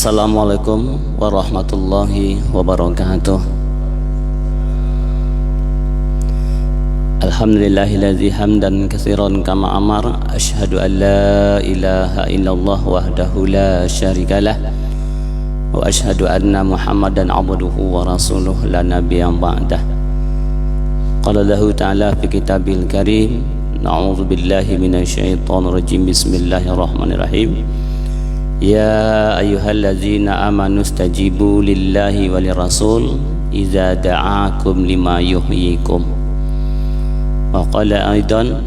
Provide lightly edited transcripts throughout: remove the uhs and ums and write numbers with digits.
Assalamualaikum warahmatullahi wabarakatuh. Alhamdulillahilladzi hamdan katsiran kama amar. Asyhadu an la ilaha illallah wahdahu la syarikalah wa asyhadu anna Muhammadan abduhu wa rasuluh la nabiyya ba'dah. Qala lahu ta'ala fi kitabil karim. Na'udzu billahi minasyaitonir rajim. Bismillahirrahmanirrahim. Ya ayyuhalladzina amanu stajibu lillahi walirrasul idza da'akum lima yuhyikum. Wa qala aidan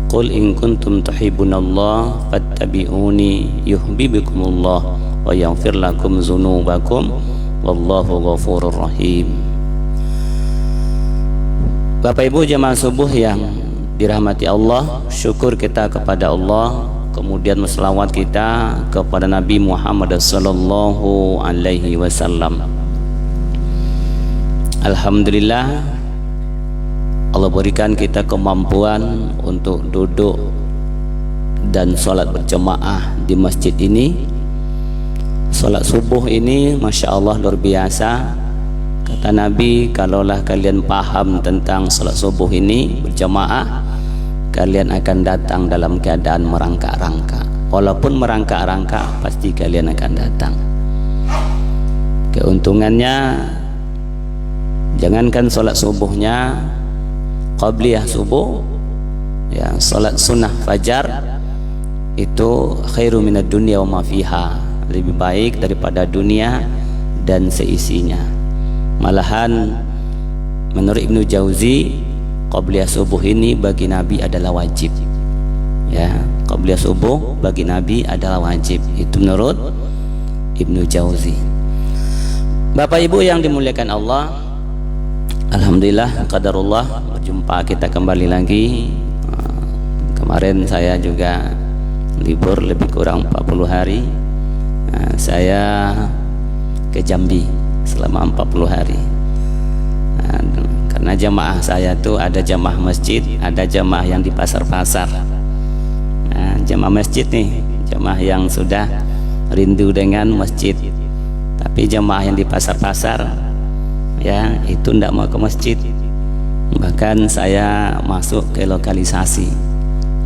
qul in kuntum tuhibbunallah fattabi'uni yuhibbukumullah wa yaghfir lakum dzunubakum wallahu ghafurur rahim. Bapak Ibu jemaah subuh yang dirahmati Allah, syukur kita kepada Allah, kemudian selawat kita kepada Nabi Muhammad sallallahu alaihi wasallam. Alhamdulillah, Allah berikan kita kemampuan untuk duduk dan sholat berjemaah di masjid ini. Sholat subuh ini Masya Allah luar biasa. Kata Nabi, kalaulah kalian paham tentang sholat subuh ini berjemaah, kalian akan datang dalam keadaan merangkak-rangkak. Walaupun merangkak-rangkak, pasti kalian akan datang. Keuntungannya, jangankan sholat subuhnya, qabliyah subuh, ya, sholat sunnah fajar itu khairu minad dunya wa ma fiha, lebih baik daripada dunia dan seisinya. Malahan menurut Ibnu Jauzi, qabliyah subuh ini bagi Nabi adalah wajib. Ya, qabliyah subuh bagi Nabi adalah wajib. Itu menurut Ibnu Jauzi. Bapak Ibu yang dimuliakan Allah, alhamdulillah qadarullah berjumpa kita kembali lagi. Kemarin saya juga libur lebih kurang 40 hari. Saya ke Jambi selama 40 hari. Karena jamaah saya tuh ada jamaah masjid, ada jamaah yang di pasar-pasar. Nah, jamaah masjid nih, jamaah yang sudah rindu dengan masjid. Tapi jamaah yang di pasar-pasar, ya itu ndak mau ke masjid. Bahkan saya masuk ke lokalisasi,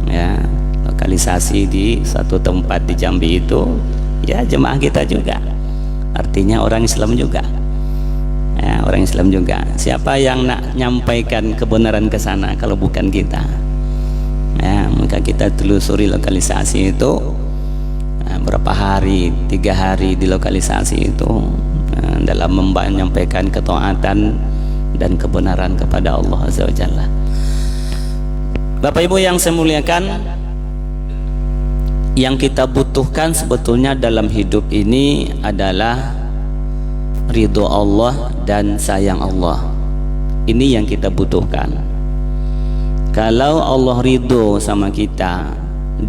ya lokalisasi di satu tempat di Jambi itu, ya jamaah kita juga. Artinya orang Islam juga. Ya, orang Islam juga. Siapa yang nak nyampaikan kebenaran ke sana kalau bukan kita? Ya, maka kita telusuri lokalisasi itu. Berapa hari, 3 hari di lokalisasi itu, dalam menyampaikan ketaatan dan kebenaran kepada Allah Azza wa Jalla. Bapak Ibu yang saya muliakan, yang kita butuhkan sebetulnya dalam hidup ini adalah ridho Allah dan sayang Allah. Ini yang kita butuhkan. Kalau Allah ridho sama kita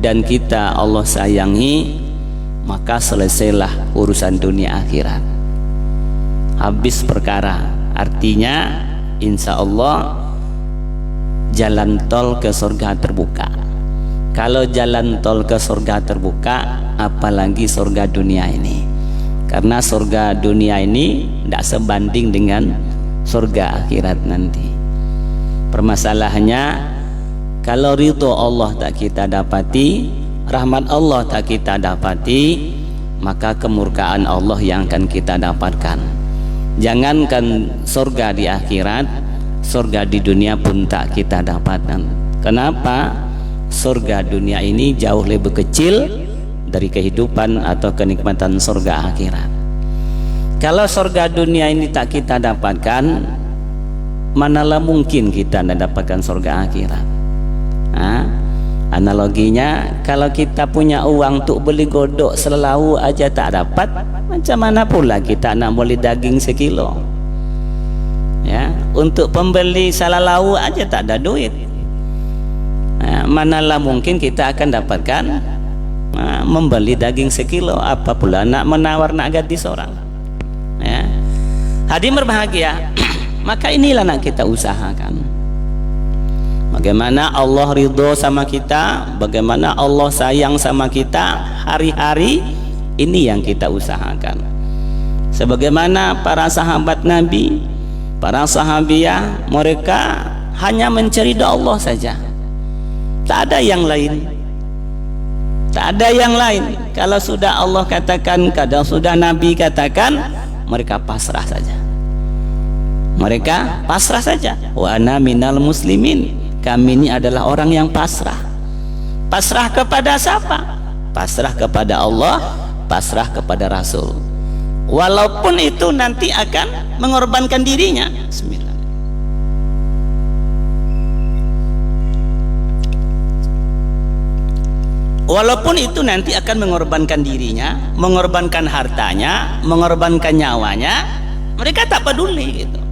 dan kita Allah sayangi, maka selesailah urusan dunia akhirat. Habis perkara. Artinya insya Allah jalan tol ke surga terbuka. Kalau jalan tol ke surga terbuka, apalagi surga dunia ini. Karena surga dunia ini tidak sebanding dengan surga akhirat nanti. Permasalahannya, kalau ridho Allah tak kita dapati, rahmat Allah tak kita dapati, maka kemurkaan Allah yang akan kita dapatkan. Jangankan surga di akhirat, surga di dunia pun tak kita dapatkan. Kenapa? Surga dunia ini jauh lebih kecil dari kehidupan atau kenikmatan surga akhirat. Kalau surga dunia ini tak kita dapatkan, manalah mungkin kita mendapatkan surga akhirat. Analoginya, kalau kita punya uang untuk beli godok selalu aja tak dapat, macam mana pula kita nak beli daging sekilo? Ya, untuk pembeli salalau aja tak ada duit. Manalah mungkin kita akan dapatkan membeli daging sekilo, apa pula nak menawar nak gadis orang. Ya. Hadirin berbahagia, maka inilah nak kita usahakan. Bagaimana Allah ridho sama kita, bagaimana Allah sayang sama kita, hari-hari Ini yang kita usahakan. Sebagaimana para sahabat Nabi, para sahabiah, mereka hanya mencari ridha Allah saja. Tak ada yang lain. Tak ada yang lain. Kalau sudah Allah katakan, kalau sudah Nabi katakan, mereka pasrah saja. Mereka pasrah saja. Wa ana minal muslimin. Kami ini adalah orang yang pasrah. Pasrah kepada siapa? Pasrah kepada Allah, pasrah kepada Rasul. Walaupun itu nanti akan mengorbankan dirinya. Bismillah. Walaupun itu nanti akan mengorbankan dirinya, mengorbankan hartanya, mengorbankan nyawanya, mereka tak peduli gitu.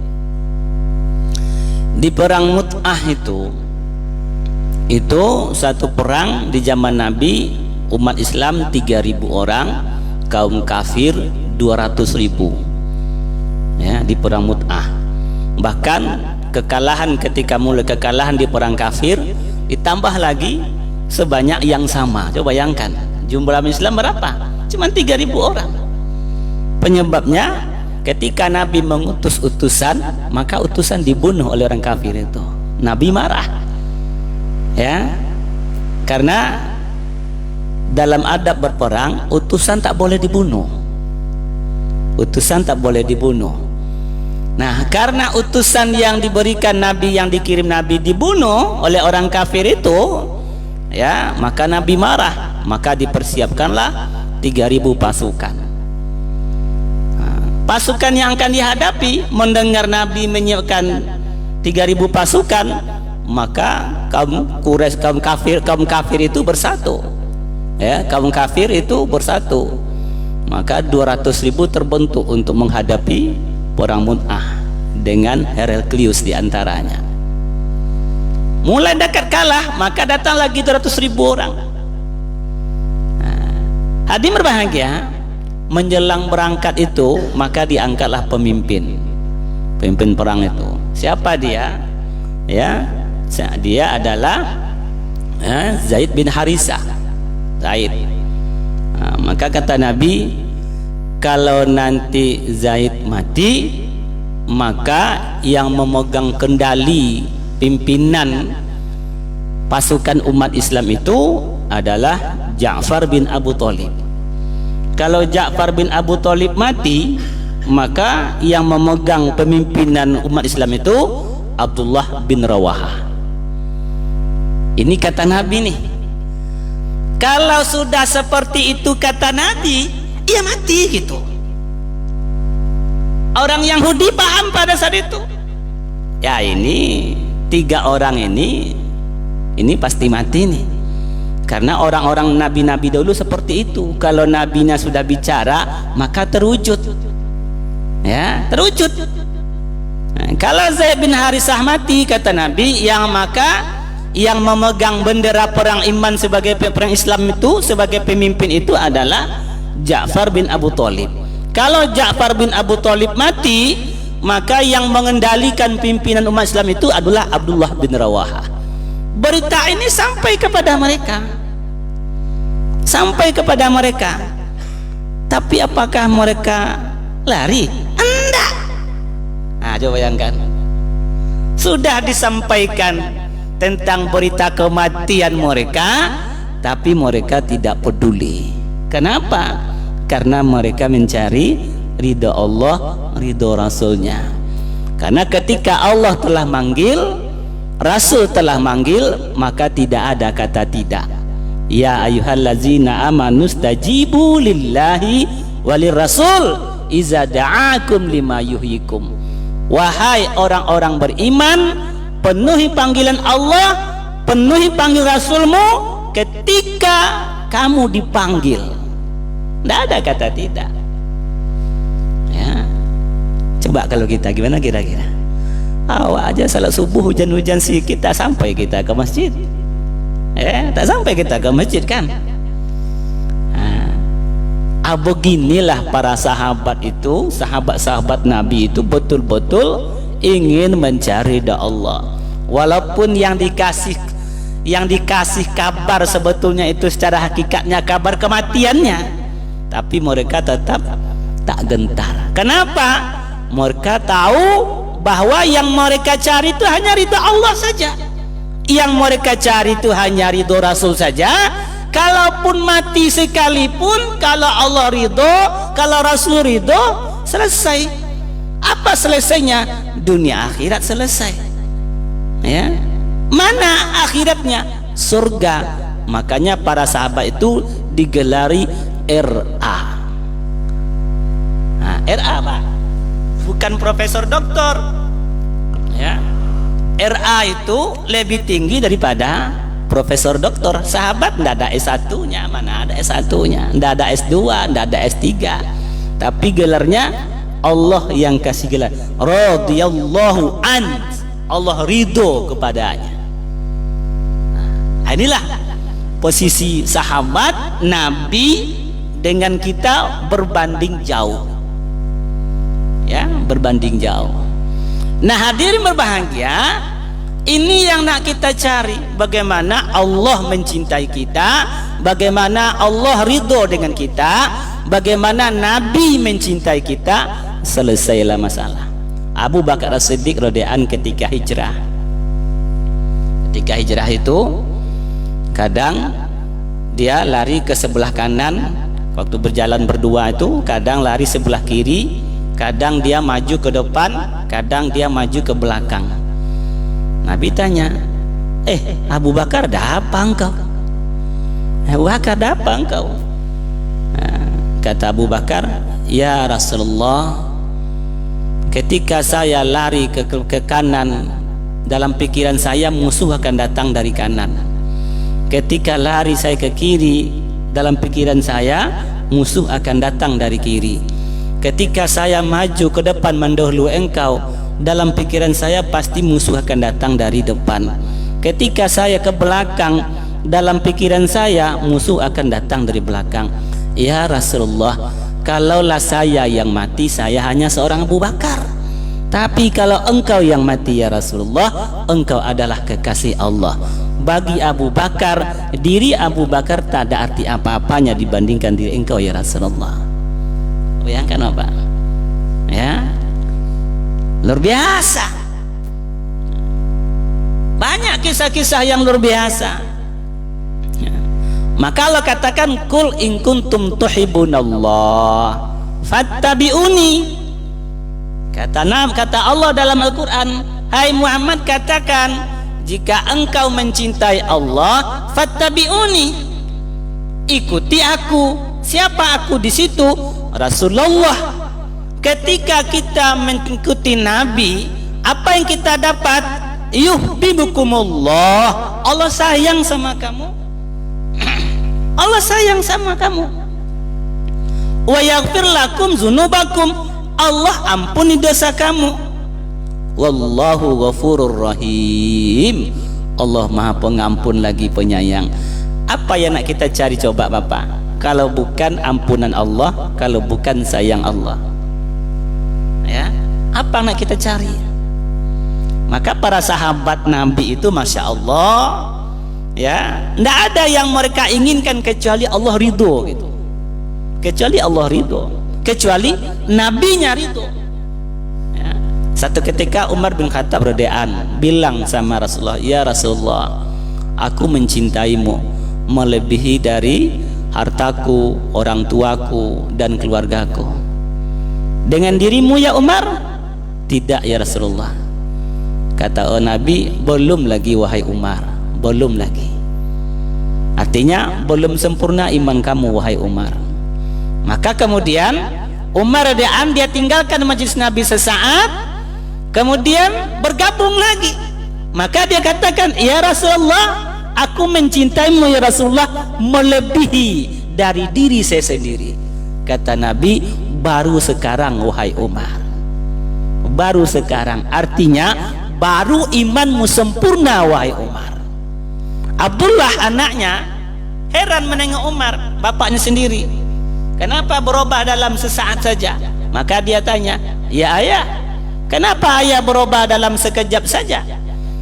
Di perang Mut'ah itu satu perang di zaman Nabi, umat Islam 3.000 orang, kaum kafir 200.000. Ya, di perang Mut'ah. Bahkan kekalahan, ketika mulai kekalahan di perang kafir, ditambah lagi sebanyak yang sama. Coba bayangkan, jumlah Islam berapa? Cuma 3.000 orang. Penyebabnya ketika Nabi mengutus utusan, maka utusan dibunuh oleh orang kafir itu. Nabi marah, ya, karena dalam adab berperang utusan tak boleh dibunuh. Utusan tak boleh dibunuh. Nah, karena utusan yang diberikan Nabi, yang dikirim Nabi dibunuh oleh orang kafir itu, ya, maka Nabi marah. Maka dipersiapkanlah 3.000 pasukan. Pasukan yang akan dihadapi mendengar Nabi menyiapkan 3.000 pasukan, maka kaum Quraisy, kaum kafir itu bersatu. Ya, kaum kafir itu bersatu. Maka 200.000 terbentuk untuk menghadapi perang Mut'ah dengan Heraklius diantaranya. Mulai dekat kalah, maka datang lagi 200.000 orang. Hadirin berbahagia, menjelang berangkat itu, maka diangkatlah pemimpin perang itu. Siapa dia? Ya, dia adalah Zaid bin Harisah. Zaid. Maka kata Nabi, kalau nanti Zaid mati, maka yang memegang kendali pimpinan pasukan umat Islam itu adalah Ja'far bin Abu Thalib. Kalau Ja'far bin Abu Thalib mati, maka yang memegang pemimpinan umat Islam itu Abdullah bin Rawahah. Ini kata Nabi nih. Kalau sudah seperti itu kata Nabi, ia mati gitu. Orang Yahudi paham pada saat itu, ya ini 3 orang ini pasti mati nih. Karena orang-orang nabi-nabi dulu seperti itu. Kalau nabinya sudah bicara, maka terwujud. Ya, terwujud. Nah, kalau Zaid bin Harisah mati, kata Nabi, yang memegang bendera perang iman sebagai perang Islam itu, sebagai pemimpin itu adalah Ja'far bin Abu Thalib. Kalau Ja'far bin Abu Thalib mati, maka yang mengendalikan pimpinan umat Islam itu adalah Abdullah bin Rawahah. Berita ini sampai kepada mereka. Sampai kepada mereka. Tapi apakah mereka lari? Enggak. Nah, coba bayangkan. Sudah disampaikan tentang berita kematian mereka, tapi mereka tidak peduli. Kenapa? Karena mereka mencari ridha Allah, ridha Rasulnya. Karena ketika Allah telah manggil, Rasul telah manggil, maka tidak ada kata tidak. Ya ayyuhallazina amanu stajibu lillahi walir rasul iza da'akum lima yuhyikum. Wahai orang-orang beriman, penuhi panggilan Allah, penuhi panggil Rasulmu ketika kamu dipanggil. Tidak ada kata tidak. Ya, coba kalau kita gimana kira-kira? Awak aja salat subuh hujan-hujan sih kita sampai kita ke masjid. Tak sampai kita ke masjid kan? Beginilah para sahabat itu, sahabat-sahabat Nabi itu betul-betul ingin mencari ridha Allah. Walaupun yang dikasih kabar sebetulnya itu secara hakikatnya kabar kematiannya, tapi mereka tetap tak gentar. Kenapa? Mereka tahu bahwa yang mereka cari itu hanya ridha Allah saja. Yang mereka cari itu hanya ridho Rasul saja. Kalaupun mati sekalipun, kalau Allah ridho, kalau Rasul ridho, selesai. Apa selesainya? Dunia akhirat selesai. Ya, mana akhiratnya? Surga. Makanya para sahabat itu digelari RA. Nah, RA Pak, bukan profesor doktor. Ya, RA itu lebih tinggi daripada profesor doktor. Sahabat tidak ada S1-nya, mana ada S1-nya, tidak ada S2, tidak ada S3. Tapi gelarnya Allah yang kasih gelar radhiyallahu an, Allah ridho kepadanya. Nah, inilah posisi sahabat Nabi dengan kita berbanding jauh. Ya, berbanding jauh. Nah, hadirin berbahagia, ini yang nak kita cari, bagaimana Allah mencintai kita, bagaimana Allah ridho dengan kita, bagaimana Nabi mencintai kita, selesailah masalah. Abu Bakar As-Siddiq radhiyallahu anhu ketika hijrah. Ketika hijrah itu kadang dia lari ke sebelah kanan, waktu berjalan berdua itu kadang lari sebelah kiri, kadang dia maju ke depan, kadang dia maju ke belakang. Nabi tanya, Abu Bakar, ada apa engkau? Abu Bakar, ada apa engkau? Nah, kata Abu Bakar, ya Rasulullah, ketika saya lari ke kanan, dalam pikiran saya musuh akan datang dari kanan. Ketika lari saya ke kiri, dalam pikiran saya musuh akan datang dari kiri. Ketika saya maju ke depan mendahului engkau, dalam pikiran saya pasti musuh akan datang dari depan. Ketika saya ke belakang, dalam pikiran saya musuh akan datang dari belakang. Ya Rasulullah, kalaulah saya yang mati, saya hanya seorang Abu Bakar. Tapi kalau engkau yang mati ya Rasulullah, engkau adalah kekasih Allah. Bagi Abu Bakar, diri Abu Bakar tak ada arti apa-apanya dibandingkan diri engkau ya Rasulullah. Bayangkan apa? Ya, luar biasa. Banyak kisah-kisah yang luar biasa. Ya. Maka Allah katakan, kul in kuntum tuhibbunallah fattabi'uni. Kata Allah dalam Al-Quran, hai Muhammad, katakan, jika engkau mencintai Allah, fattabi'uni, ikuti aku. Siapa aku di situ? Rasulullah. Ketika kita mengikuti Nabi, apa yang kita dapat? Yuhibbukumullah, Allah sayang sama kamu. Allah sayang sama kamu. Wa yaghfir lakum dzunubakum, Allah ampuni dosa kamu. Wallahu ghafurur rahim, Allah maha pengampun lagi penyayang. Apa yang nak kita cari coba Bapak? Kalau bukan ampunan Allah, kalau bukan sayang Allah, ya, apa nak kita cari? Maka para sahabat Nabi itu Masya Allah, ya, tidak ada yang mereka inginkan kecuali Allah ridho gitu. Kecuali Allah ridho, kecuali Nabinya ridho. Ya. Satu ketika Umar bin Khattab radhiyallahu anhu bilang sama Rasulullah, ya Rasulullah, aku mencintaimu melebihi dari hartaku, orang tuaku, dan keluargaku. Dengan dirimu ya Umar? Tidak ya Rasulullah. Kata Nabi, belum lagi wahai Umar, belum lagi. Artinya belum sempurna iman kamu wahai Umar. Maka kemudian Umar radhiyallahu anhu dia tinggalkan majlis Nabi sesaat, kemudian bergabung lagi. Maka dia katakan, ya Rasulullah, aku mencintaimu ya Rasulullah melebihi dari diri saya sendiri. Kata Nabi, baru sekarang wahai Umar, baru sekarang. Artinya baru imanmu sempurna wahai Umar. Abdullah anaknya heran menengok Umar, bapaknya sendiri, kenapa berubah dalam sesaat saja? Maka dia tanya, ya ayah, kenapa ayah berubah dalam sekejap saja?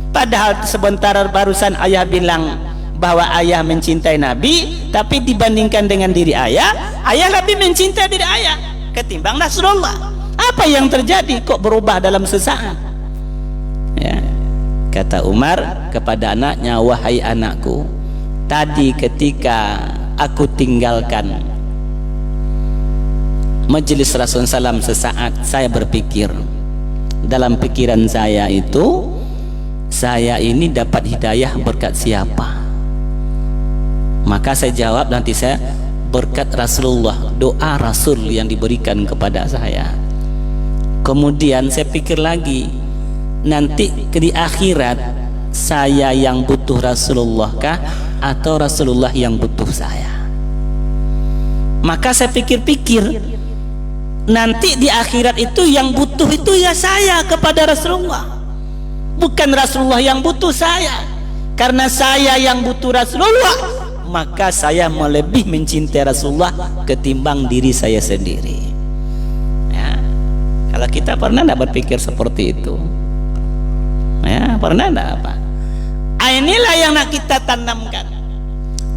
Padahal sebentar barusan ayah bilang bahwa ayah mencintai Nabi, tapi dibandingkan dengan diri ayah lebih mencintai diri ayah ketimbang Rasulullah. Apa yang terjadi kok berubah dalam sesaat? Ya, kata Umar kepada anaknya, wahai anakku, tadi ketika aku tinggalkan majelis Rasulullah SAW sesaat, saya berpikir, dalam pikiran saya itu, saya ini dapat hidayah berkat siapa? Maka saya jawab, nanti saya berkat Rasulullah, doa Rasul yang diberikan kepada saya. Kemudian saya pikir lagi, nanti di akhirat saya yang butuh Rasulullah kah atau Rasulullah yang butuh saya? Maka saya pikir-pikir, nanti di akhirat itu yang butuh itu ya saya kepada Rasulullah, bukan Rasulullah yang butuh saya. Karena saya yang butuh Rasulullah, maka saya lebih mencintai Rasulullah ketimbang diri saya sendiri. Ya, kalau kita pernah tidak berpikir seperti itu? Ya, pernah tidak apa? Inilah yang nak kita tanamkan,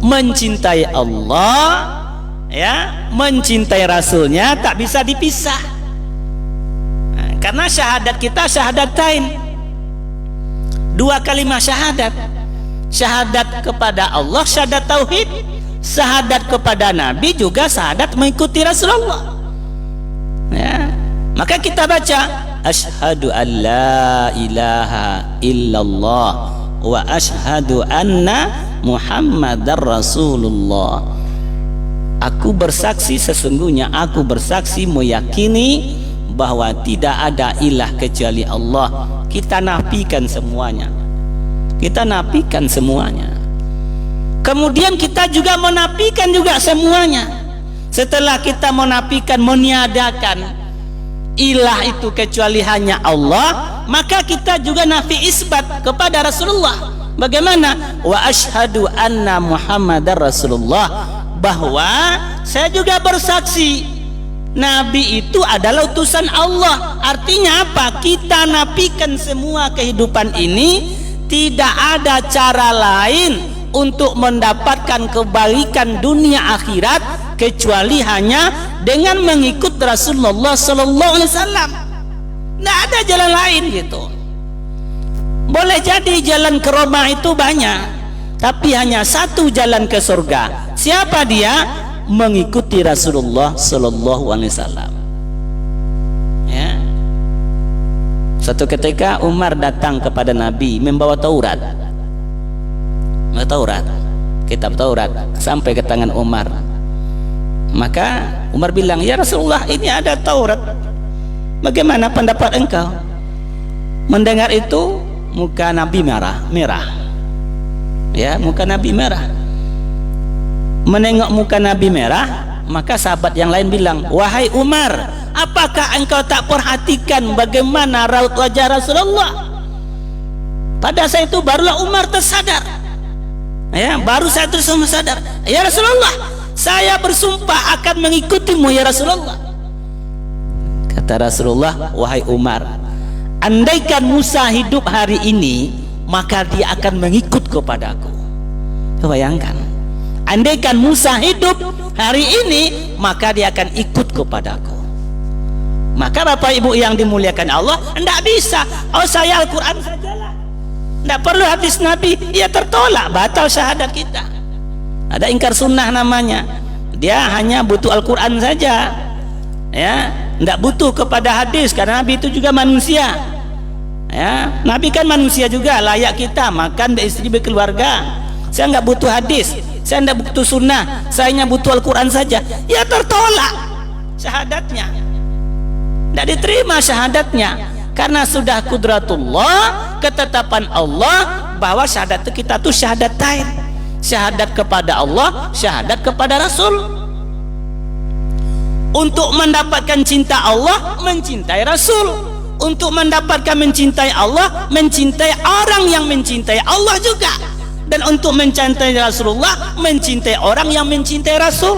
mencintai Allah, ya, mencintai Rasulnya tak bisa dipisah. Nah, karena syahadat kita syahadatain, dua kalimat syahadat. Syahadat kepada Allah, syahadat tauhid, syahadat kepada Nabi, juga syahadat mengikuti Rasulullah. Ya, maka kita baca asyhadu an la ilaha illallah wa asyhadu anna Muhammadar Rasulullah. Aku bersaksi, sesungguhnya aku bersaksi, meyakini bahwa tidak ada ilah kecuali Allah. Kita nafikan semuanya. Kita nafikan semuanya. Kemudian kita juga menafikan juga semuanya. Setelah kita menafikan, meniadakan ilah itu kecuali hanya Allah, maka kita juga nafi isbat kepada Rasulullah. Bagaimana? Wa asyhadu anna Muhammadar Rasulullah, bahwa saya juga bersaksi Nabi itu adalah utusan Allah. Artinya apa? Kita nafikan semua kehidupan ini. Tidak ada cara lain untuk mendapatkan kebaikan dunia akhirat kecuali hanya dengan mengikut Rasulullah Sallallahu Alaihi Wasallam. Tidak ada jalan lain gitu. Boleh jadi jalan ke Roma itu banyak, tapi hanya satu jalan ke surga. Siapa dia? Mengikuti Rasulullah Sallallahu Alaihi Wasallam. Ya. Suatu ketika Umar datang kepada Nabi membawa Taurat, kitab Taurat, sampai ke tangan Umar. Maka Umar bilang, ya Rasulullah, ini ada Taurat, bagaimana pendapat engkau? Mendengar itu muka Nabi merah. Ya, muka Nabi merah. Menengok muka Nabi merah, maka sahabat yang lain bilang, wahai Umar, apakah engkau tak perhatikan bagaimana raut wajah Rasulullah? Pada saat itu barulah Umar tersadar. Ya, baru saat itu semua sadar. Ya Rasulullah, saya bersumpah akan mengikutimu ya Rasulullah. Kata Rasulullah, wahai Umar, andaikan Musa hidup hari ini, maka dia akan mengikut kepadaku. Bayangkan, andaikan Musa hidup hari ini, maka dia akan ikut kepadaku. Maka Bapak Ibu yang dimuliakan Allah, tidak bisa, oh saya Al-Quran sajalah, tidak perlu hadis Nabi, ya tertolak, batal syahadat kita. Ada ingkar sunnah namanya, dia hanya butuh Al-Quran saja, ya, tidak butuh kepada hadis, karena Nabi itu juga manusia. Ya, Nabi kan manusia juga, layak kita makan istri berkeluarga. Saya nggak butuh hadis, saya tidak butuh sunnah, saya hanya butuh Al-Quran saja. Ya tertolak syahadatnya, tidak diterima syahadatnya, karena sudah kudratullah, ketetapan Allah bahwa syahadat kita tuh syahadatain, syahadat kepada Allah, syahadat kepada Rasul. Untuk mendapatkan cinta Allah, mencintai Rasul. Untuk mendapatkan mencintai Allah, mencintai orang yang mencintai Allah juga. Dan untuk mencintai Rasulullah, mencintai orang yang mencintai Rasul,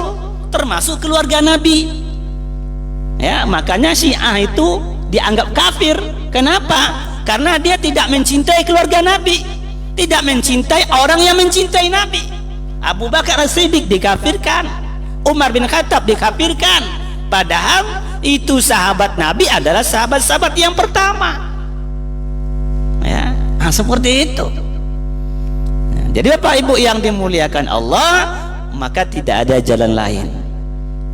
termasuk keluarga Nabi. Ya, makanya Syiah itu dianggap kafir. Kenapa? Karena dia tidak mencintai keluarga Nabi. tidak mencintai orang yang mencintai Nabi. Abu Bakar As-Siddiq dikafirkan, Umar bin Khattab dikafirkan, padahal itu sahabat Nabi adalah sahabat-sahabat yang pertama. Ya, seperti itu. Jadi Bapak Ibu yang dimuliakan Allah, maka tidak ada jalan lain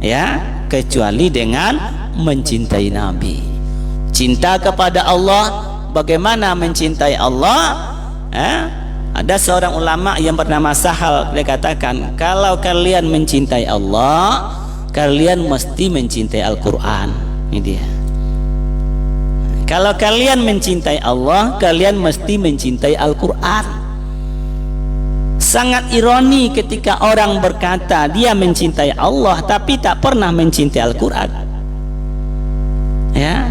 ya kecuali dengan mencintai Nabi. Cinta kepada Allah, bagaimana mencintai Allah? Ada seorang ulama yang bernama Sahal, dia katakan, kalau kalian mencintai Allah, kalian mesti mencintai Al-Quran. Ini dia. Kalau kalian mencintai Allah, kalian mesti mencintai Al-Quran. Sangat ironi ketika orang berkata dia mencintai Allah tapi tak pernah mencintai Al-Quran. Ya,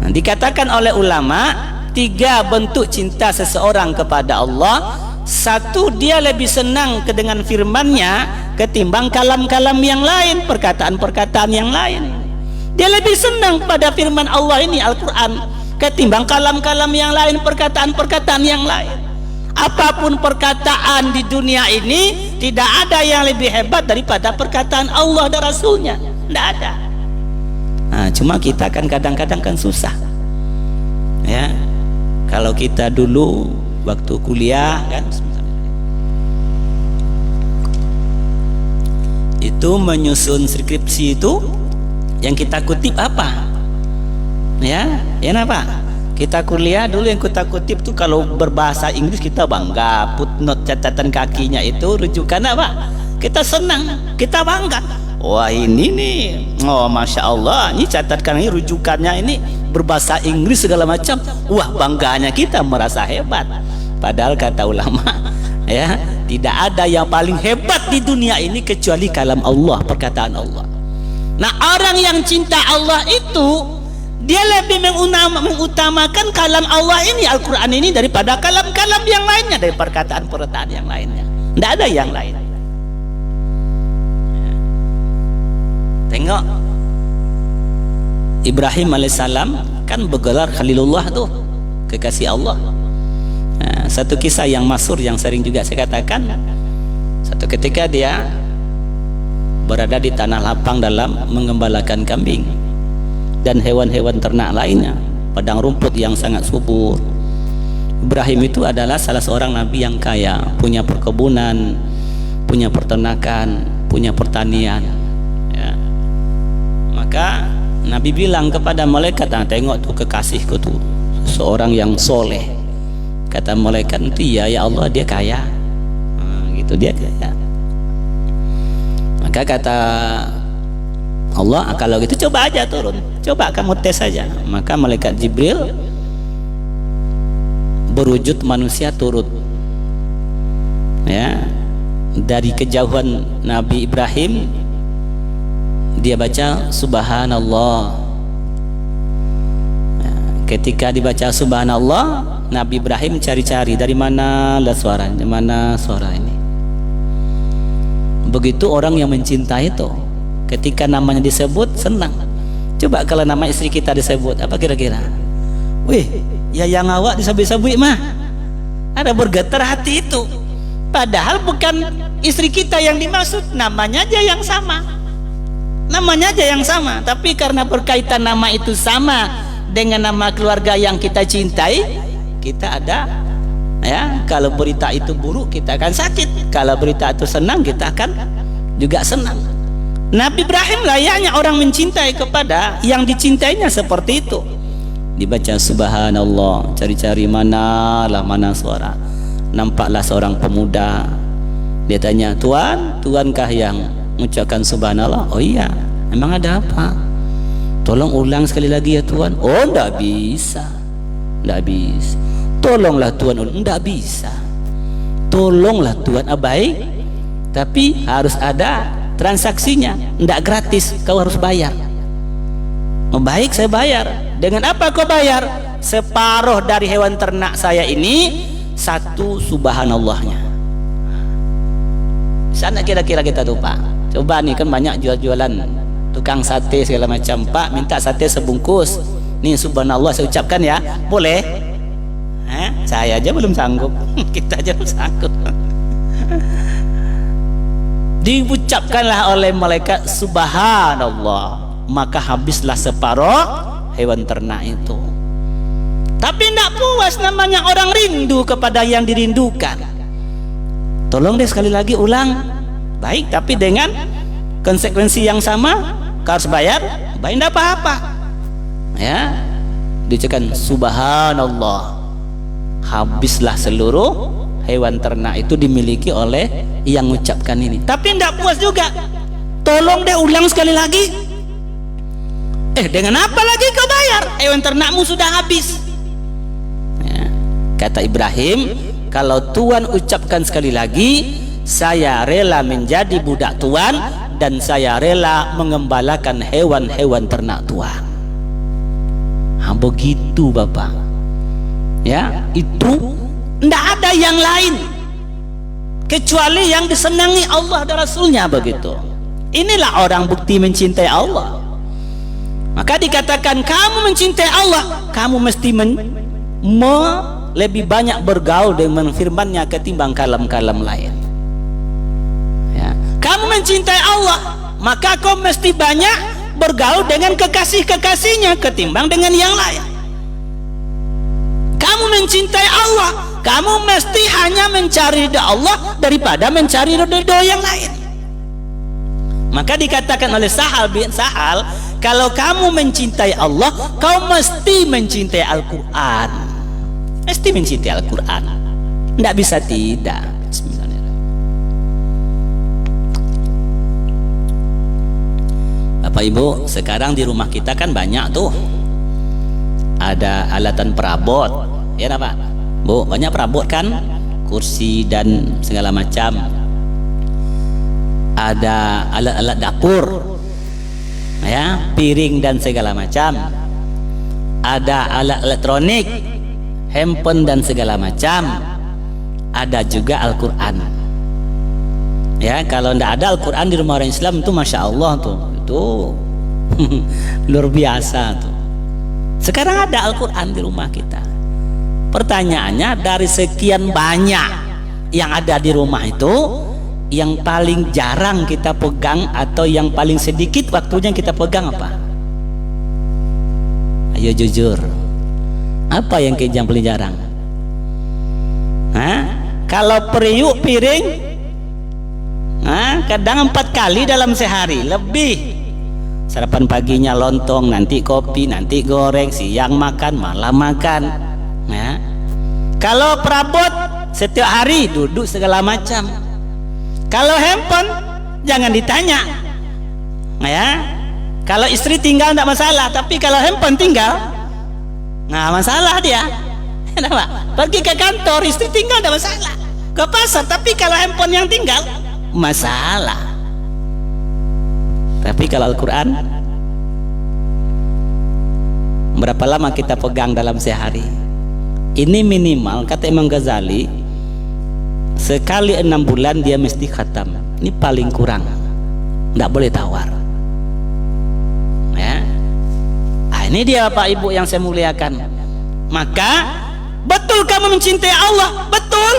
dikatakan oleh ulama 3 bentuk cinta seseorang kepada Allah. 1, dia lebih senang dengan firman-Nya ketimbang kalam-kalam yang lain, perkataan-perkataan yang lain. Dia lebih senang pada firman Allah ini, Al-Quran, ketimbang kalam-kalam yang lain, perkataan-perkataan yang lain. Apapun perkataan di dunia ini, tidak ada yang lebih hebat daripada perkataan Allah dan Rasulnya. Tidak ada. Cuma kita kan kadang-kadang kan susah. Ya, kalau kita dulu waktu kuliah kan, itu menyusun skripsi itu yang kita kutip apa? Ya apa? Kita kuliah dulu yang kita kutip tuh kalau berbahasa Inggris kita bangga, footnote catatan kakinya itu rujukan apa? Kita senang, kita bangga. Wah ini nih, oh masya Allah, ini catatan ini rujukannya ini berbahasa Inggris segala macam. Wah bangganya kita merasa hebat. Padahal kata ulama, ya tidak ada yang paling hebat di dunia ini kecuali kalam Allah, perkataan Allah. Nah orang yang cinta Allah itu dia lebih mengutamakan kalam Allah ini, Al-Quran ini, daripada kalam-kalam yang lainnya, dari perkataan-perkataan yang lainnya. Tidak ada yang lain. Tengok Ibrahim alaihissalam kan bergelar Khalilullah tuh, kekasih Allah. Satu kisah yang masyhur yang sering juga saya katakan, satu ketika dia berada di tanah lapang dalam mengembalakan kambing dan hewan-hewan ternak lainnya, padang rumput yang sangat subur. Ibrahim itu adalah salah seorang nabi yang kaya, punya perkebunan, punya peternakan, punya pertanian ya. Maka Nabi bilang kepada malaikat, tengok tuh kekasihku tuh, seorang yang soleh. Kata malaikat itu, ya Allah dia kaya. Gitu, dia kaya. Maka kata Allah, kalau gitu coba aja turun, coba kamu tes saja. Maka malaikat Jibril berwujud manusia turut ya, dari kejauhan Nabi Ibrahim dia baca Subhanallah. Ketika dibaca Subhanallah, Nabi Ibrahim cari-cari dari mana lah suara, dari mana suara ini. Begitu orang yang mencintai itu, ketika namanya disebut senang. Coba kalau nama istri kita disebut, apa kira-kira? Wih, ya yang awak disebut-sebut mah ada bergetar hati itu. Padahal bukan istri kita yang dimaksud, namanya aja yang sama. Namanya aja yang sama, tapi karena berkaitan nama itu sama dengan nama keluarga yang kita cintai, kita ada ya, kalau berita itu buruk kita akan sakit, kalau berita itu senang kita akan juga senang. Nabi Ibrahim layaknya orang mencintai kepada yang dicintainya seperti itu. Dibaca Subhanallah, cari-cari mana suara. Nampaklah seorang pemuda. Dia tanya, Tuankah yang mengucapkan Subhanallah? Oh iya. Emang ada apa? Tolong ulang sekali lagi ya Tuan. Oh enggak bisa. Tolonglah Tuan ulang. Enggak bisa. Tolonglah Tuan. Baik, tapi harus ada transaksinya, tidak gratis, kau harus bayar. Baik, saya bayar. Dengan apa kau bayar? Separuh dari hewan ternak saya ini, 1 subhanallahnya. Sana kira-kira kita tuh Pak, coba nih kan banyak jual-jualan tukang sate segala macam. Pak minta sate sebungkus, nih subhanallah saya ucapkan ya, boleh? Saya aja belum sanggup. Kita aja belum sanggup. Diucapkanlah oleh malaikat subhanallah, maka habislah separuh hewan ternak itu. Tapi tidak puas, namanya orang rindu kepada yang dirindukan. Tolong deh sekali lagi ulang. Baik, tapi dengan konsekuensi yang sama. Kau harus bayar, baik tidak apa-apa. Ya, diucapkan subhanallah, habislah seluruh hewan ternak itu dimiliki oleh yang mengucapkan ini. Tapi tidak puas juga. Tolong deh ulang sekali lagi. Dengan apa lagi kau bayar? Hewan ternakmu sudah habis. Ya. Kata Ibrahim, kalau Tuhan ucapkan sekali lagi, saya rela menjadi budak Tuhan dan saya rela mengembalakan hewan-hewan ternak Tuhan. Begitu Bapak. Ya, itu tidak ada yang lain kecuali yang disenangi Allah dan Rasulnya, begitu. Inilah orang bukti mencintai Allah. Maka dikatakan kamu mencintai Allah, kamu mesti lebih banyak bergaul dengan firman-Nya ketimbang kalam-kalam lain. Ya. Kamu mencintai Allah, maka kau mesti banyak bergaul dengan kekasih-kekasihnya ketimbang dengan yang lain. Kamu mencintai Allah, kamu mesti hanya mencari ridha Allah daripada mencari ridha yang lain. Maka dikatakan oleh Sahal bin Sahal, kalau kamu mencintai Allah, kau mesti mencintai Al-Quran. Mesti mencintai Al-Quran. Tidak bisa tidak. Bapak Ibu, sekarang di rumah kita kan banyak tuh. Ada alatan perabot. Ya Pak? Bu, banyak perabot kan? Kursi dan segala macam. Ada alat-alat dapur, ya, piring dan segala macam. Ada alat elektronik, handphone dan segala macam. Ada juga Al-Quran. Ya, kalau tidak ada Al-Quran di rumah orang Islam itu masya Allah tuh, itu luar biasa tuh. Sekarang ada Al-Quran di rumah kita. Pertanyaannya, dari sekian banyak yang ada di rumah itu, yang paling jarang kita pegang atau yang paling sedikit waktunya kita pegang apa? Ayo jujur, apa yang paling jarang? Kalau periuk piring, kadang 4 kali dalam sehari lebih. Sarapan paginya lontong, nanti kopi, nanti goreng, siang makan, malam makan. Ya. Kalau perabot setiap hari duduk segala macam. Kalau handphone jangan ditanya. Ya. Kalau istri tinggal tidak masalah, tapi kalau handphone tinggal, nah masalah dia. Kenapa? Pergi ke kantor, istri tinggal tidak masalah. Ke pasar, tapi kalau handphone yang tinggal, masalah. Tapi kalau Al-Quran, berapa lama kita pegang dalam sehari? Ini minimal, kata Imam Ghazali, sekali 6 bulan dia mesti khatam. Ini paling kurang, tidak boleh tawar. Ya. Ini dia Pak Ibu yang saya muliakan. Maka betul kamu mencintai Allah, betul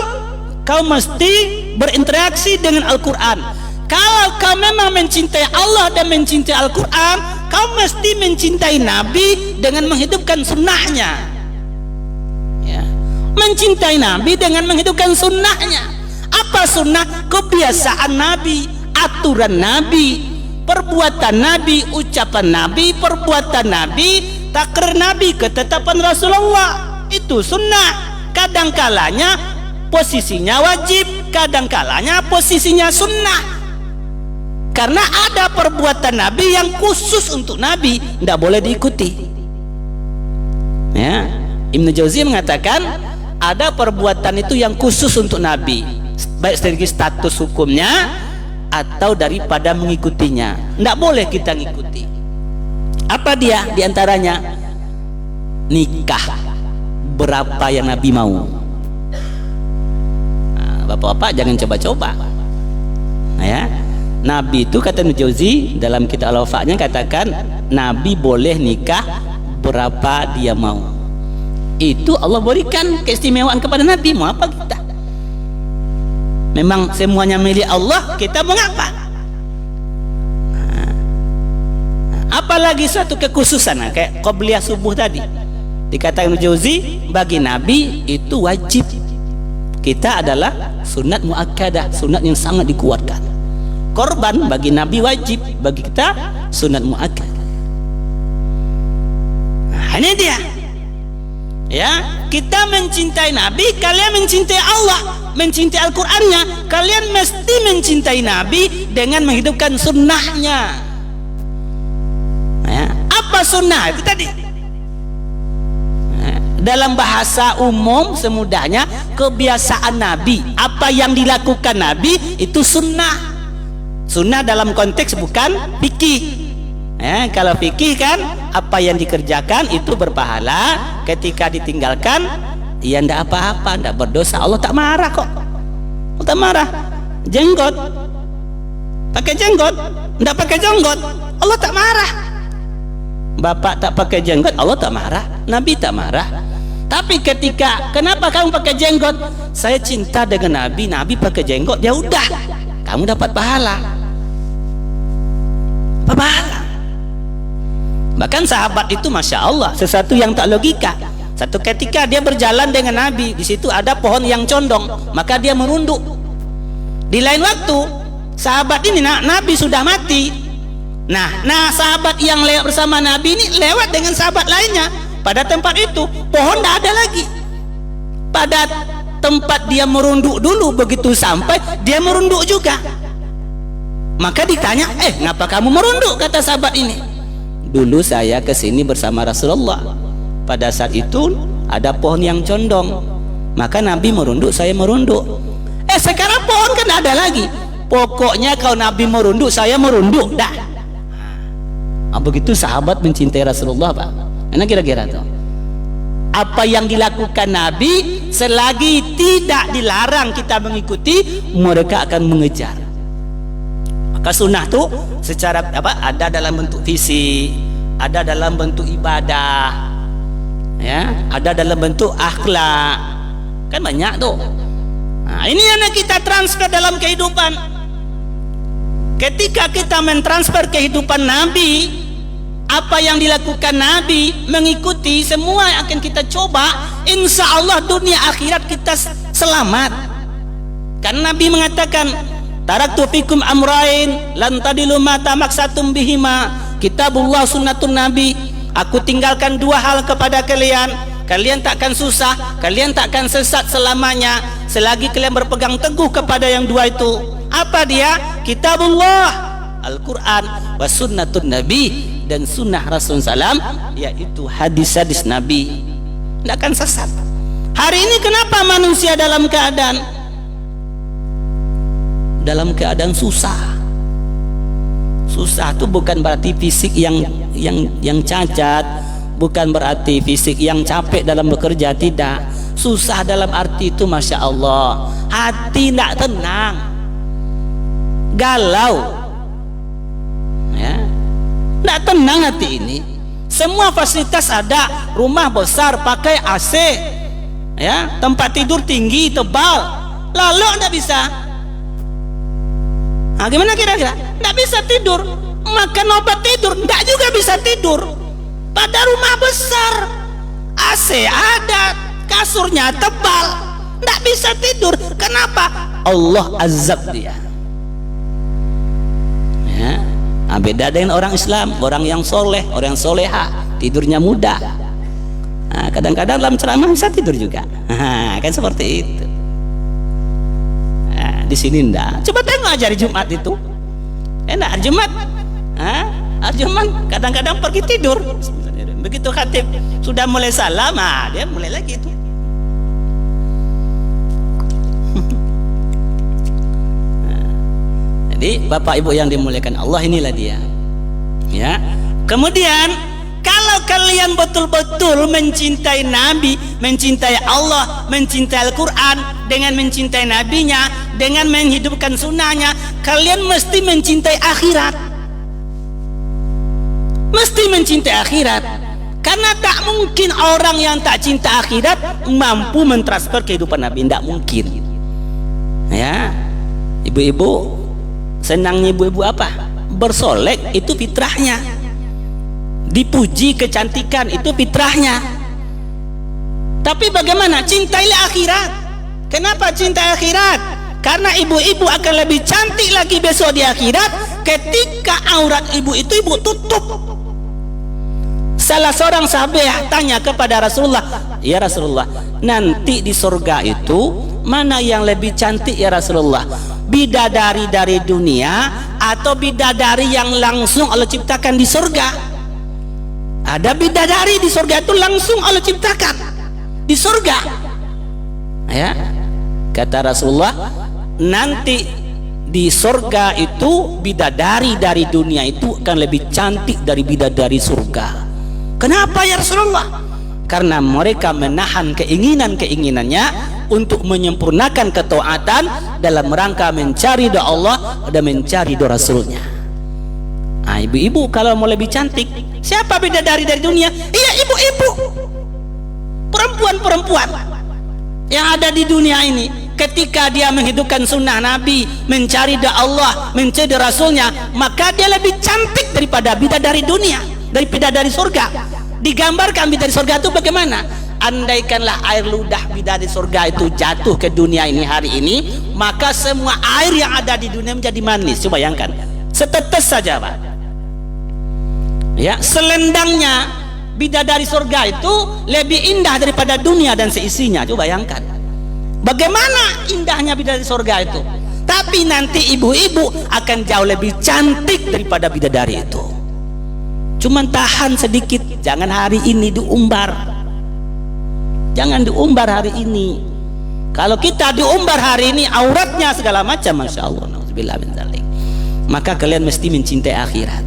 kau mesti berinteraksi dengan Al-Quran. Kalau kau memang mencintai Allah dan mencintai Al-Quran, kau mesti mencintai Nabi dengan menghidupkan sunnahnya. Ya. Mencintai Nabi dengan menghidupkan sunnahnya. Apa sunnah? Kebiasaan Nabi, aturan Nabi, perbuatan Nabi, ucapan Nabi, perbuatan Nabi, takrir Nabi, ketetapan Rasulullah. Itu sunnah. Kadang-kalanya posisinya wajib, kadang-kalanya posisinya sunnah. Karena ada perbuatan Nabi yang khusus untuk Nabi, tidak boleh diikuti. Ya. Ibnu Jauzi mengatakan ada perbuatan itu yang khusus untuk Nabi, baik dari status hukumnya atau daripada mengikutinya, tidak boleh kita ngikuti. Apa dia? Di antaranya nikah berapa yang Nabi mau. Nah, bapak-bapak jangan coba-coba. Nah, ya. Nabi itu kata Ibnu Jauzi dalam kitab Al-Wafa'nya katakan Nabi boleh nikah berapa dia mau. Itu Allah berikan keistimewaan kepada Nabi. Mau apa kita? Memang semuanya milik Allah, kita mau apa? Apalagi suatu kekhususan kayak qobliyah subuh tadi. Dikatakan Jauzi, bagi Nabi itu wajib. Kita adalah sunat muakkadah, sunat yang sangat dikuatkan. Korban bagi Nabi wajib, bagi kita sunat muakkadah. Nah, ini dia. Ya, kita mencintai Nabi, kalian mencintai Allah, mencintai Al-Qur'annya. Kalian mesti mencintai Nabi dengan menghidupkan sunnahnya. Ya, apa sunnah itu tadi? Dalam bahasa umum semudahnya kebiasaan Nabi, apa yang dilakukan Nabi itu sunnah. Sunnah dalam konteks bukan fikih. Kalau fikih kan apa yang dikerjakan itu berpahala, ketika ditinggalkan ya ndak apa-apa, ndak berdosa. Allah tak marah kok. Allah tak marah. Jenggot, pakai jenggot, ndak pakai jenggot, Allah tak marah. Bapak tak pakai jenggot, Allah tak marah, Nabi tak marah. Tapi ketika kenapa kamu pakai jenggot? Saya cinta dengan Nabi, Nabi pakai jenggot, ya udah, kamu dapat pahala. Pahala. Bahkan sahabat itu masya Allah, sesuatu yang tak logika. Satu ketika dia berjalan dengan Nabi, di situ ada pohon yang condong, maka dia merunduk. Di lain waktu, sahabat ini Nabi sudah mati. Nah sahabat yang lewat bersama Nabi ini lewat dengan sahabat lainnya. Pada tempat itu pohon tidak ada lagi. Pada tempat dia merunduk dulu, begitu sampai dia merunduk juga. Maka ditanya, ngapa kamu merunduk? Kata sahabat ini, dulu saya kesini bersama Rasulullah. Pada saat itu ada pohon yang condong, maka Nabi merunduk, saya merunduk. Sekarang pohon kan ada lagi. Pokoknya kalau Nabi merunduk, saya merunduk. Dah. Begitu sahabat mencintai Rasulullah, Pak. Nah, kira-kira tuh apa yang dilakukan Nabi, selagi tidak dilarang kita mengikuti, mereka akan mengejar. Maka sunnah tuh secara ada dalam bentuk fisik, ada dalam bentuk ibadah, ya, ada dalam bentuk akhlak, kan banyak tuh. Nah, ini yang kita transfer dalam kehidupan. Ketika kita mentransfer kehidupan Nabi, apa yang dilakukan Nabi, mengikuti semua yang akan kita coba, insya Allah dunia akhirat kita selamat. Karena Nabi mengatakan, taraktu fikum amrain lan tadilu ma tamaksatum bihima, kitabullah sunnatun nabi. Aku tinggalkan dua hal kepada kalian, kalian takkan susah, kalian takkan sesat selamanya selagi kalian berpegang teguh kepada yang dua itu. Apa dia? Kitabullah, Al-Quran, wa sunnatun nabi, dan sunnah Rasul Salam, yaitu hadis-hadis Nabi. Tidak akan sesat. Hari ini kenapa manusia dalam keadaan susah? Susah itu bukan berarti fisik yang cacat, bukan berarti fisik yang capek dalam bekerja, tidak. Susah dalam arti itu masya Allah, hati tidak tenang, galau, ya. Tidak tenang hati ini. Semua fasilitas ada, rumah besar, pakai AC, ya, tempat tidur tinggi, tebal, lalu tidak bisa. Nah, gimana kira-kira? Tidak bisa tidur, makan obat tidur, tidak juga bisa tidur. Pada rumah besar, AC ada, kasurnya tebal, tidak bisa tidur. Kenapa? Allah azab dia. Ya. Nah, beda dengan orang Islam, orang yang soleh, orang yang soleha, tidurnya mudah. Nah, kadang-kadang dalam ceramah bisa tidur juga. Nah, kan seperti itu. Nah, di sini enggak. Coba tengok aja hari Jumat itu. Enak hari Jumat. Hari Jumat kadang-kadang pergi tidur. Begitu khatib sudah mulai salam, dia mulai lagi itu. Jadi Bapak Ibu yang dimuliakan Allah, inilah dia. Ya. Kemudian kalau kalian betul-betul mencintai Nabi, mencintai Allah, mencintai Al-Quran, dengan mencintai Nabinya, dengan menghidupkan sunnahnya, kalian mesti mencintai akhirat. Mesti mencintai akhirat. Karena tak mungkin orang yang tak cinta akhirat mampu mentransfer kehidupan Nabi, tidak mungkin. Ya, ibu-ibu, senangnya ibu-ibu apa? Bersolek, itu fitrahnya. Dipuji kecantikan, itu fitrahnya. Tapi bagaimana? Cintailah akhirat. Kenapa cinta akhirat? Karena ibu-ibu akan lebih cantik lagi besok di akhirat ketika aurat ibu itu ibu tutup. Salah seorang sahabat tanya kepada Rasulullah, ya Rasulullah, nanti di surga itu mana yang lebih cantik ya Rasulullah? Bidadari dari dunia atau bidadari yang langsung Allah ciptakan di surga? Ada bidadari di surga itu langsung Allah ciptakan di surga. Ya, kata Rasulullah, nanti di surga itu bidadari dari dunia itu akan lebih cantik dari bidadari surga. Kenapa ya Rasulullah? Karena mereka menahan keinginan-keinginannya untuk menyempurnakan ketaatan dalam rangka mencari doa Allah dan mencari doa Rasulnya. Nah, ibu-ibu kalau mau lebih cantik, siapa bidadari dari dunia? Iya, ibu-ibu, perempuan-perempuan yang ada di dunia ini. Ketika dia menghidupkan sunnah Nabi, mencari doa Allah, mencari doa Rasulnya, maka dia lebih cantik daripada bidadari dunia, daripada dari surga. Digambarkan bidadari surga itu bagaimana? Andaikanlah air ludah bidadari surga itu jatuh ke dunia ini hari ini, maka semua air yang ada di dunia menjadi manis. Coba bayangkan, setetes saja Pak. Ya, selendangnya bidadari surga itu lebih indah daripada dunia dan seisinya. Coba bayangkan, bagaimana indahnya bidadari surga itu. Tapi nanti ibu-ibu akan jauh lebih cantik daripada bidadari itu. Cuman tahan sedikit, jangan hari ini diumbar, jangan diumbar hari ini. Kalau kita diumbar hari ini auratnya segala macam, masya Allah, maka kalian mesti mencintai akhirat.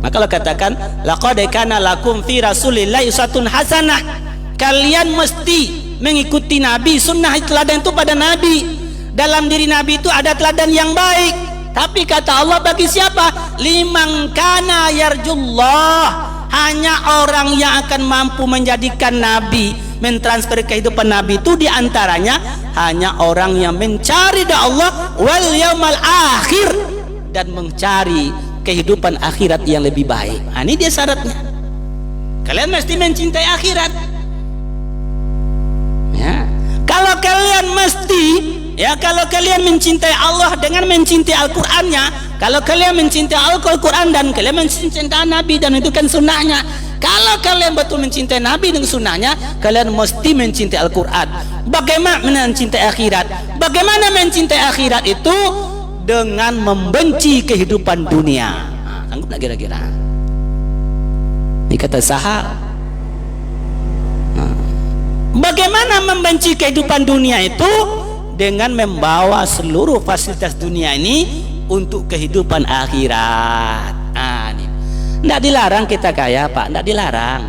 Maka Allah katakan, laqad kana lakum fi rasulillahi uswatun hasanah. Kalian mesti mengikuti Nabi, sunnah teladan itu pada Nabi. Dalam diri Nabi itu ada teladan yang baik. Tapi kata Allah, bagi siapa? Liman kana yarjullah, hanya orang yang akan mampu menjadikan Nabi, mentransfer kehidupan Nabi itu diantaranya hanya orang yang mencari doa Allah wal yaumal akhir dan mencari kehidupan akhirat yang lebih baik. Nah, ini dia syaratnya. Kalian mesti mencintai akhirat. Ya, kalau kalian mesti, ya, kalau kalian mencintai Allah dengan mencintai Al-Qur'annya, kalau kalian mencintai Al-Quran dan kalian mencintai Nabi dan itu kan sunnahnya, kalau kalian betul mencintai Nabi dan sunnahnya, kalian mesti mencintai Al-Quran. Bagaimana mencintai akhirat? Bagaimana mencintai akhirat itu? Dengan membenci kehidupan dunia. Nah, sanggup tak kira-kira? Ini kata sahal. Bagaimana membenci kehidupan dunia itu? Dengan membawa seluruh fasilitas dunia ini untuk kehidupan akhirat. Nah, ini tidak dilarang kita kaya Pak, tidak dilarang.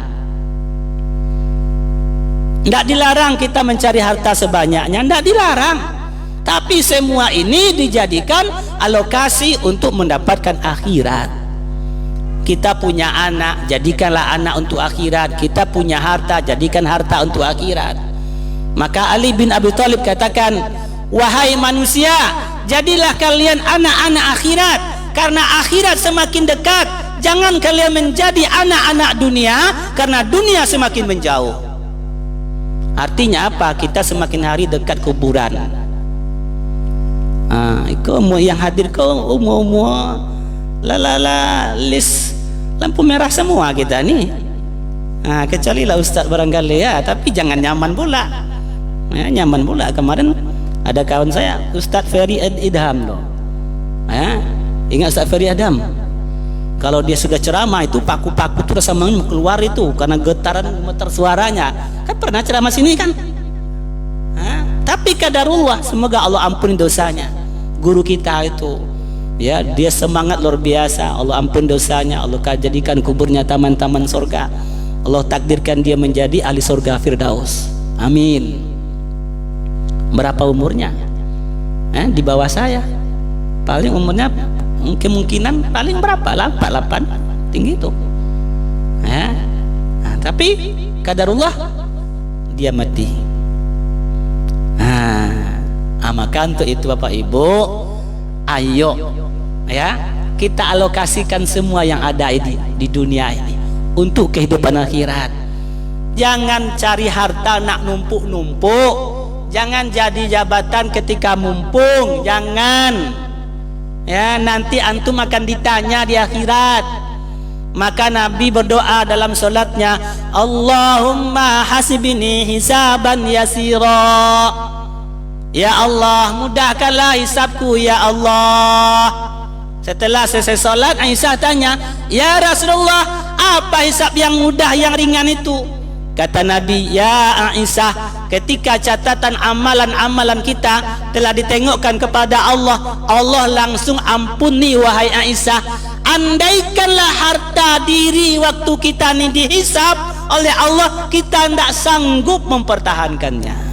Tidak dilarang kita mencari harta sebanyaknya, tidak dilarang. Tapi semua ini dijadikan alokasi untuk mendapatkan akhirat. Kita punya anak, jadikanlah anak untuk akhirat. Kita punya harta, jadikan harta untuk akhirat. Maka Ali bin Abi Thalib katakan, wahai manusia, jadilah kalian anak-anak akhirat, karena akhirat semakin dekat. Jangan kalian menjadi anak-anak dunia, karena dunia semakin menjauh. Artinya apa? Kita semakin hari dekat kuburan. Kau yang hadir kau umur list lampu merah semua kita nih. Kecuali lah Ustaz barangkali ya, tapi jangan nyaman pula. Ya, nyaman pula. Kemarin ada kawan saya Ustaz Ferry Idham loh. Ingat Ustaz Ferry Idham? Kalau dia sudah ceramah itu paku-paku itu rasa mau keluar itu karena getaran gemetar suaranya. Kan pernah ceramah sini kan? Tapi kadarullah, semoga Allah ampuni dosanya. Guru kita itu, ya, dia semangat luar biasa. Allah ampuni dosanya. Allah jadikan kuburnya taman-taman surga. Allah takdirkan dia menjadi ahli surga Firdaus. Amin. Berapa umurnya? Di bawah saya. Paling umurnya kemungkinan paling berapa? 8 tinggi itu. tapi qadarullah dia mati. Maka untuk itu Bapak Ibu, ayo ya kita alokasikan semua yang ada di dunia ini untuk kehidupan akhirat. Jangan cari harta nak numpuk-numpuk, jangan jadi jabatan ketika mumpung, jangan ya, nanti antum akan ditanya di akhirat. Maka Nabi berdoa dalam solatnya, Allahumma hasibni hisaban yasira. Ya Allah, mudahkanlah hisabku ya Allah. Setelah selesai solat, Aisyah tanya, ya Rasulullah, apa hisab yang mudah, yang ringan itu? Kata Nabi, ya Aisyah, ketika catatan amalan-amalan kita telah ditengokkan kepada Allah, Allah langsung ampuni wahai Aisyah. Andaikanlah harta diri waktu kita ini dihisab oleh Allah, kita tidak sanggup mempertahankannya.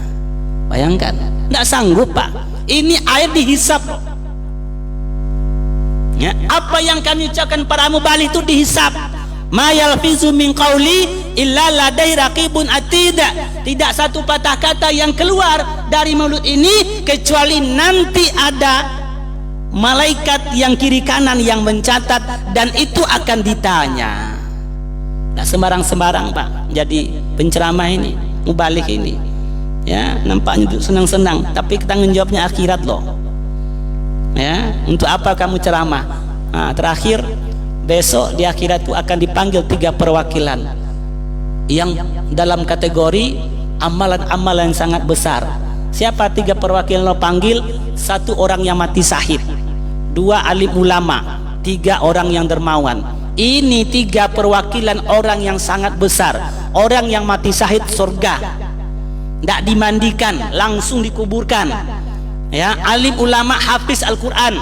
Bayangkan, tidak sanggup Pak. Ini air dihisab ya, apa yang kami ucapkan para mubalik itu dihisab. Ma yalfizu min qawli illa ladai raqibun atid. Tidak satu patah kata yang keluar dari mulut ini kecuali nanti ada malaikat yang kiri kanan yang mencatat, dan itu akan ditanya. Nah, sembarang-sembarang Pak jadi penceramah ini, mubalik ini ya, nampaknya senang-senang, tapi tanggung jawabnya akhirat loh ya. Untuk apa kamu ceramah? Terakhir besok di akhirat itu akan dipanggil 3 perwakilan yang dalam kategori amalan-amalan yang sangat besar. Siapa 3 perwakilan lo panggil? 1 orang yang mati syahid, 2 alim ulama, 3 orang yang dermawan. Ini 3 perwakilan orang yang sangat besar. Orang yang mati syahid surga, tidak dimandikan, langsung dikuburkan ya. Alim ulama hafiz Al-Quran,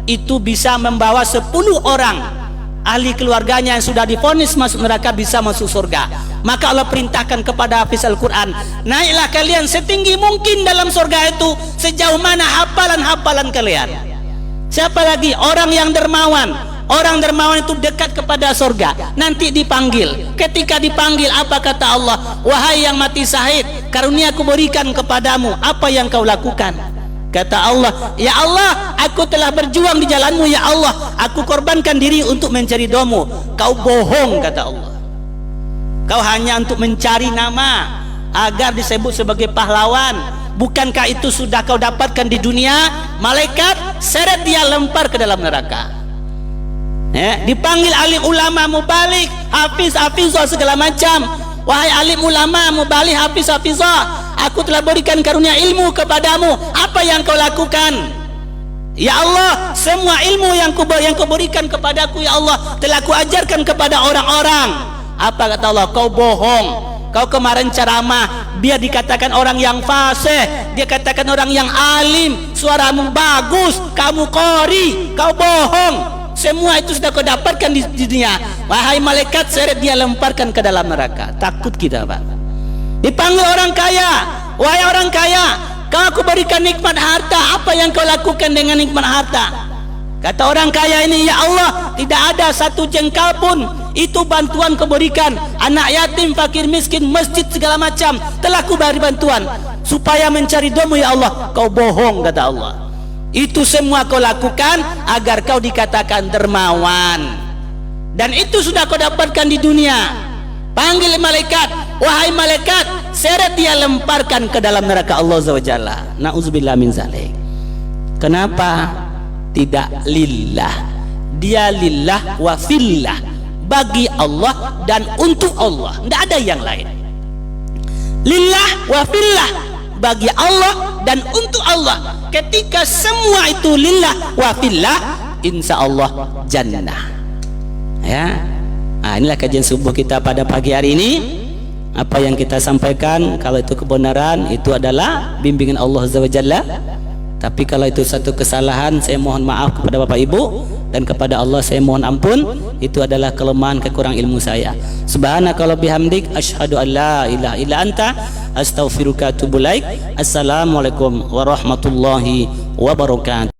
itu bisa membawa 10 orang ahli keluarganya yang sudah divonis masuk neraka bisa masuk surga. Maka Allah perintahkan kepada hafiz Al-Quran, naiklah kalian setinggi mungkin dalam surga itu, sejauh mana hafalan-hafalan kalian. Siapa lagi? Orang yang dermawan. Orang dermawan itu dekat kepada surga, nanti dipanggil. Ketika dipanggil, apa kata Allah? Wahai yang mati syahid, karunia aku berikan kepadamu, apa yang kau lakukan? Kata Allah, ya Allah, aku telah berjuang di jalanmu ya Allah, aku korbankan diri untuk mencari doamu. Kau bohong, kata Allah. Kau hanya untuk mencari nama agar disebut sebagai pahlawan. Bukankah itu sudah kau dapatkan di dunia? Malaikat seret dia, lempar ke dalam neraka ya. Dipanggil alim ulama, mubalik, hafiz, hafizah, segala macam. Wahai alim ulama, mubalik, hafiz, hafizah, aku telah berikan karunia ilmu kepadamu, apa yang kau lakukan? Ya Allah, semua ilmu yang kau berikan kepadaku ya Allah telah kuajarkan kepada orang-orang. Apa kata Allah? Kau bohong. Kau kemarin ceramah, biar dikatakan orang yang fasih, dia katakan orang yang alim, suaramu bagus, kamu qori, kau bohong. Semua itu sudah kau dapatkan di dunia. Wahai malaikat, seret dia, lemparkan ke dalam neraka. Takut kita Pak. Dipanggil orang kaya, wahai orang kaya, kau aku berikan nikmat harta, apa yang kau lakukan dengan nikmat harta? Kata orang kaya ini, ya Allah, tidak ada 1 jengkal pun, itu bantuan kau berikan. Anak yatim, fakir miskin, masjid, segala macam, telah ku beri bantuan supaya mencari doamu ya Allah. Kau bohong, kata Allah. Itu semua kau lakukan agar kau dikatakan dermawan, dan itu sudah kau dapatkan di dunia. Panggil malaikat, wahai malaikat, seret dia, lemparkan ke dalam neraka Allah Azza wa Jalla. Na'udzubillah min zalik. Kenapa tidak lillah? Dia lillah wa fillah, bagi Allah dan untuk Allah, tidak ada yang lain. Lillah wa fillah, bagi Allah dan untuk Allah. Ketika semua itu lillah wa fillah, insya Allah jannah ya. Inilah kajian subuh kita pada pagi hari ini. Apa yang kita sampaikan, kalau itu kebenaran, itu adalah bimbingan Allah Azza wa Jalla. Tapi kalau itu satu kesalahan, saya mohon maaf kepada Bapak Ibu, dan kepada Allah saya mohon ampun. Itu adalah kelemahan, kekurangan ilmu saya. Subhanakallahumma bihamdik, asyhadu an la ilaha illa anta, astaghfiruka wa atubu ilaik. Assalamualaikum warahmatullahi wabarakatuh.